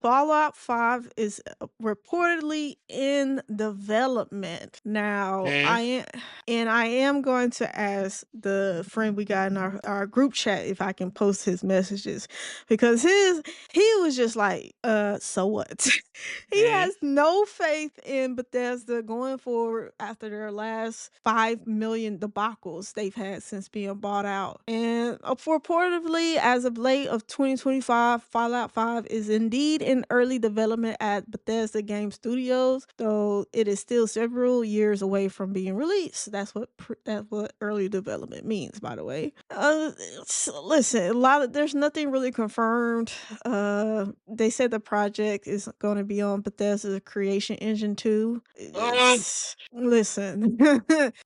Fallout 5 is reportedly in development. Now, And I am going to ask the friend we got in our group chat if I can post his messages, because he was just like, so what? He has no faith in Bethesda going forward after their last 5 million debacles they've had since being bought out. And reportedly, as of late of 2025, Fallout 5 is indeed in early development at Bethesda Game Studios, though it is still several years away from being released. That's what early development means, by the way. Listen, there's nothing really confirmed. They said the project is going to be on Bethesda's Creation Engine 2. Listen,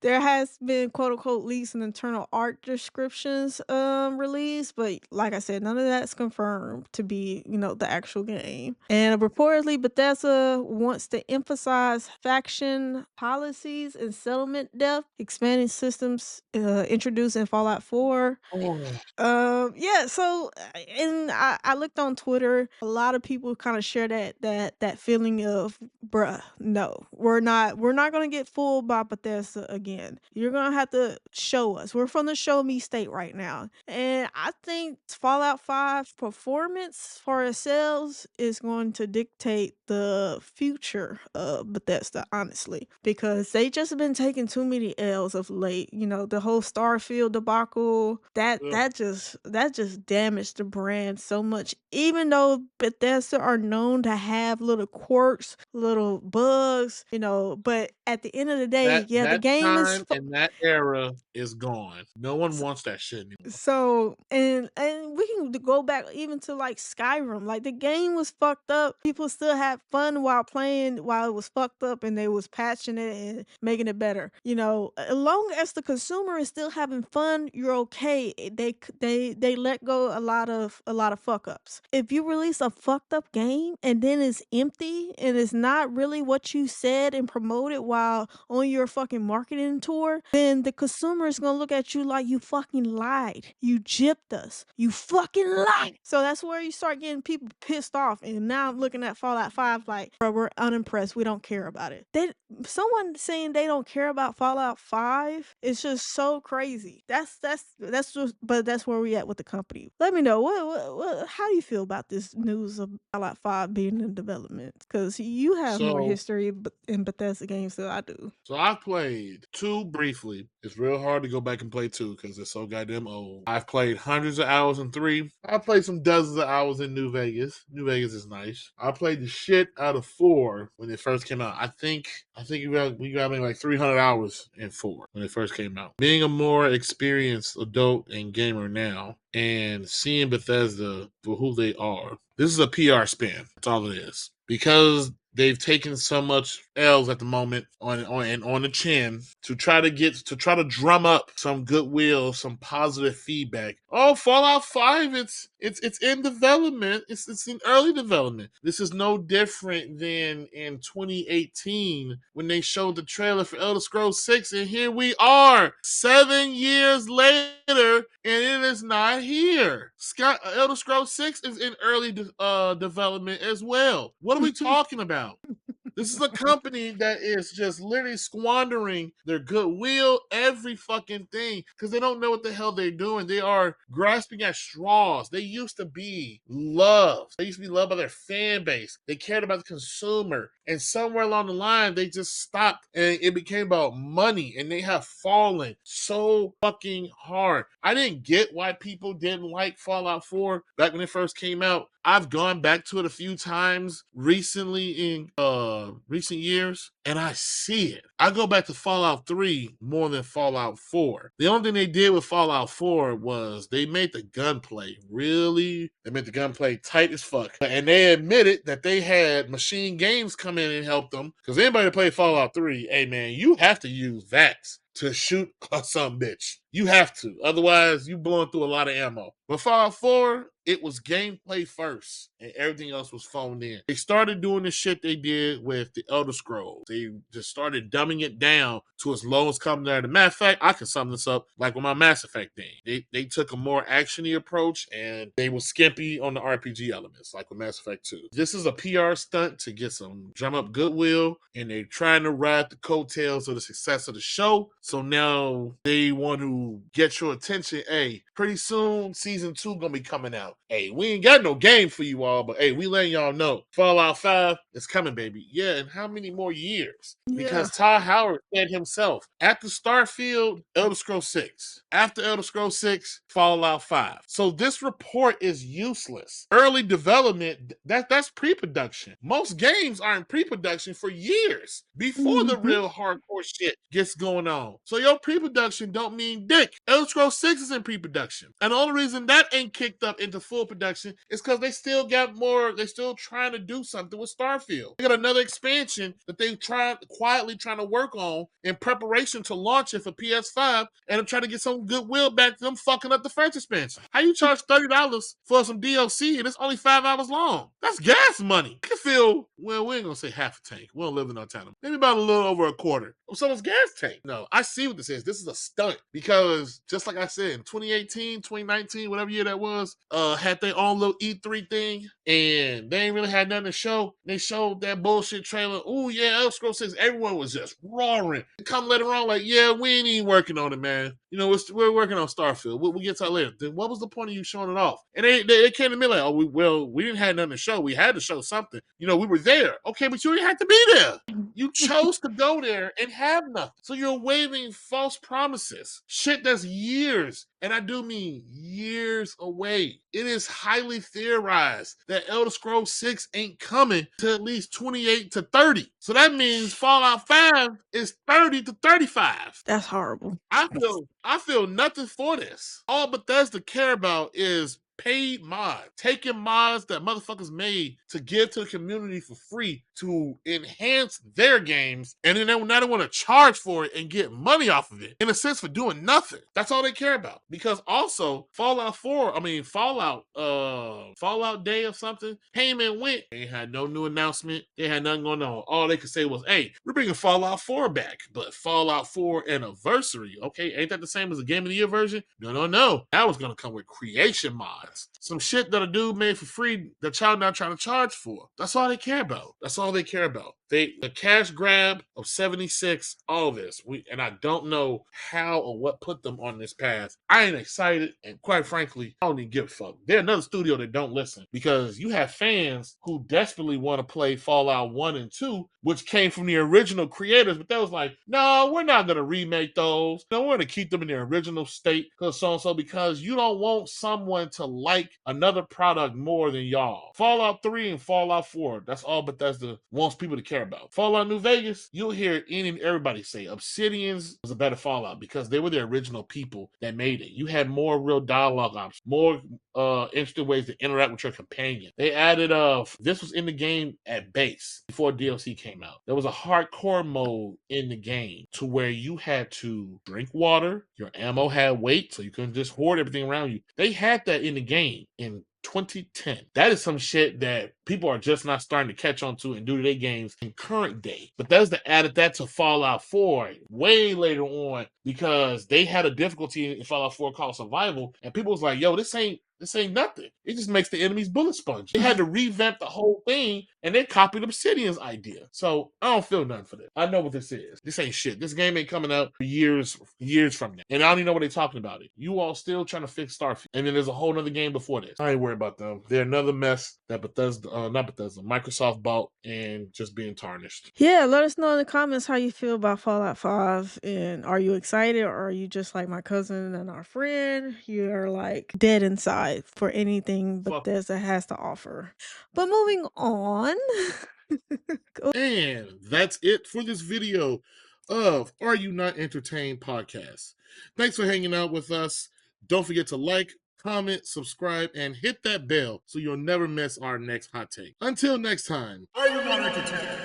there has been quote unquote leaks and internal art descriptions released, but like I said, none of that's confirmed to be, the actual game. And reportedly Bethesda wants to emphasize faction policies and settlement depth, expanding systems introduced in Fallout 4. Yeah, so and I looked on Twitter. A lot of people kind of share that feeling of, bruh, no, we're not gonna get fooled by Bethesda again. You're gonna have to show us. We're from the show me state right now. And I think Fallout 5 performance for ourselves is going to dictate the future of Bethesda, honestly. Because they just been taking too many L's of late. The whole Starfield debacle, that just damaged the brand so much. Even though Bethesda are known to have little quirks, little bugs, but at the end of the day, yeah, the that game is time and that era is gone. No one wants that shit anymore. so, and we can go back even to like Skyrim. Like the game was fucked up. People still had fun while playing while it was fucked up, and they was patching it and making it better. As long as the consumer is still having fun, you're okay. They let go a lot of fuck ups. If you release a fucked up game and then it's empty and it's not really what you said and promoted while on your fucking marketing tour, then the consumer is gonna look at you like you fucking lied. You gypped us. You fucking lied. So that's where you start getting people pissed off. And now I'm looking at Fallout 5 like, bro, we're unimpressed. We don't care about it. Someone saying they don't care about Fallout 5 is just so crazy. But that's where we at with the company. Let me know how do you feel about this news of Fallout 5 being in development? Because you have more history in Bethesda games than I do. So I played 2 briefly. It's real hard to go back and play 2 because it's so goddamn old. I've played hundreds of hours in 3. I played some dozens of hours in New Vegas. New Vegas is nice. I played the shit out of 4 when it first came out. I think we got like 300 hours in 4 when it first came out. Being a more experienced adult and gamer now, and seeing Bethesda for who they are, this is a PR spin. That's all it is. Because they've taken so much L's at the moment on the chin to try to drum up some goodwill, some positive feedback. Oh, Fallout 5, it's in development. It's in early development. This is no different than in 2018 when they showed the trailer for Elder Scrolls VI, and here we are 7 years later, and it is not here. Elder Scrolls VI is in early development as well. What are we talking about? This is a company that is just literally squandering their goodwill, every fucking thing, because they don't know what the hell they're doing. They are grasping at straws. They used to be loved. They used to be loved by their fan base. They cared about the consumer. And somewhere along the line, they just stopped and it became about money, and they have fallen so fucking hard. I didn't get why people didn't like Fallout 4 back when it first came out. I've gone back to it a few times recently in recent years, and I see it. I go back to Fallout 3 more than Fallout 4. The only thing they did with Fallout 4 was they made the gunplay tight as fuck. And they admitted that they had Machine Games come in and help them. Because anybody that played Fallout 3, hey man, you have to use VATS to shoot some bitch. You have to. Otherwise, you blowing through a lot of ammo. But Fallout 4, it was gameplay first, and everything else was phoned in. They started doing the shit they did with the Elder Scrolls. They just started dumbing it down to as low as coming there. As a matter of fact, I can sum this up like with my Mass Effect thing. They took a more actiony approach, and they were skimpy on the RPG elements, like with Mass Effect 2. This is a PR stunt to get some drum up goodwill, and they're trying to ride the coattails of the success of the show. So now they want to get your attention. Hey, pretty soon, season 2 gonna be coming out. Hey, we ain't got no game for you all, but hey, we letting y'all know Fallout 5 is coming, baby. Yeah, and how many more years? Yeah. Because Todd Howard said himself, after Starfield, Elder Scrolls 6. After Elder Scrolls 6, Fallout 5. So this report is useless. Early development, that's pre-production. Most games are in pre-production for years before the real hardcore shit gets going on. So your pre-production don't mean dick. Elder Scrolls 6 is in pre-production. And the only reason that ain't kicked up into full production is because they still got more, they still trying to do something with Starfield. They got another expansion that they quietly trying to work on in preparation to launch it for PS5, and I'm trying to get some goodwill back to them fucking up the first expansion. How you charge $30 for some DLC and it's only 5 hours long? That's gas money. I can feel, well, we ain't gonna say half a tank. We don't live in our town. Maybe about a little over a quarter of someone's gas tank. No, I see what this is. This is a stunt because just like I said, in 2018, 2019, whatever year that was, had their own little E3 thing, and they ain't really had nothing to show. They showed that bullshit trailer. Oh yeah, Elder Scrolls 6. Everyone was just roaring. Come later on, like, yeah, we ain't even working on it, man. You know, we're working on Starfield. We'll get to that later. Then what was the point of you showing it off? And they came to me like, oh, we didn't have nothing to show. We had to show something. You know, we were there. Okay, but you didn't have to be there. You chose to go there and have nothing. So you're waving false promises. Shit that's years, and I do mean years away. It is highly theorized that Elder Scrolls 6 ain't coming to at least 28 to 30. So that means Fallout 5 is 30 to 35. That's horrible. I feel nothing for this. All Bethesda care about is paid mods, taking mods that motherfuckers made to give to the community for free to enhance their games, and then now they want to charge for it and get money off of it in a sense for doing nothing. That's all they care about. Because also Fallout Day or something came and went. They had no new announcement. They had nothing going on. All they could say was, hey, we're bringing Fallout 4 back, but Fallout 4 Anniversary. Okay, ain't that the same as the Game of the Year version? No. That was going to come with creation mods. Some shit that a dude made for free that y'all not trying to charge for. That's all they care about. That's all they care about. The cash grab of 76, all this. And I don't know how or what put them on this path. I ain't excited, and quite frankly, I don't even give a fuck. They're another studio that don't listen, because you have fans who desperately want to play Fallout 1 and 2, which came from the original creators, but they was like, no, we're not going to remake those. No, we're going to keep them in their original state, because so-and-so, because you don't want someone to like another product more than y'all. Fallout 3 and Fallout 4, that's all Bethesda wants people to care about. Fallout New Vegas, you'll hear any and everybody say Obsidian's was a better Fallout because they were the original people that made it. You had more real dialogue options, more interesting ways to interact with your companion. They added this was in the game at base before DLC came out. There was a hardcore mode in the game to where you had to drink water, your ammo had weight, so you couldn't just hoard everything around you. They had that in the game in 2010. That is some shit that people are just not starting to catch on to and do to their games in current day. Bethesda added that to Fallout 4 way later on because they had a difficulty in Fallout 4 called survival, and people was like, yo, this ain't nothing. It just makes the enemies bullet sponge. They had to revamp the whole thing, and they copied Obsidian's idea. So I don't feel nothing for this. I know what this is. This ain't shit. This game ain't coming out for years from now. And I don't even know what they're talking about it. You all still trying to fix Starfield. And then there's a whole other game before this. I ain't worried about them. They're another mess that Microsoft bought and just being tarnished. Yeah, let us know in the comments how you feel about Fallout 5, and are you excited, or are you just like my cousin and our friend? You're like dead inside for anything Bethesda has to offer. But moving on. And that's it for this video of Are You Not Entertained podcast. Thanks for hanging out with us. Don't forget to like, comment, subscribe, and hit that bell so you'll never miss our next hot take. Until next time, Are You Not Entertained?